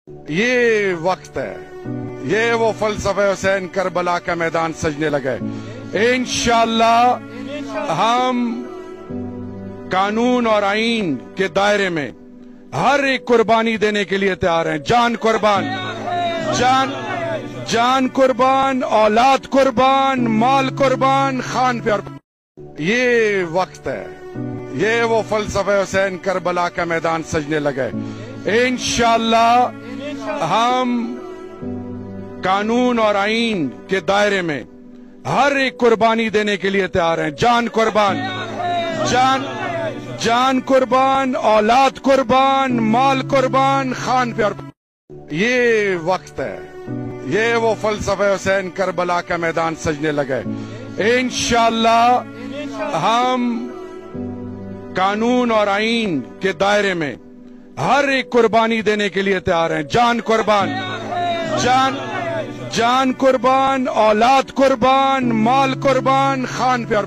یہ وقت ہے، یہ وہ فلسفہ حسین کربلا کا میدان سجنے لگے۔ انشاءاللہ ہم قانون اور آئین کے دائرے میں ہر ایک قربانی دینے کے لیے تیار ہیں۔ جان قربان، جان قربان، اولاد قربان، مال قربان، خان پیار۔ یہ وقت ہے، یہ وہ فلسفہ حسین کربلا کا میدان سجنے لگے۔ انشاءاللہ ہم قانون اور آئین کے دائرے میں ہر ایک قربانی دینے کے لیے تیار ہیں۔ جان قربان، جان قربان، اولاد قربان، مال قربان، خان پیار۔ یہ وقت ہے، یہ وہ فلسفہ حسین کربلا کا میدان سجنے لگے۔ انشاءاللہ ہم قانون اور آئین کے دائرے میں ہر ایک قربانی دینے کے لیے تیار ہیں۔ جان قربان، جان قربان، اولاد قربان، مال قربان، خان پیار۔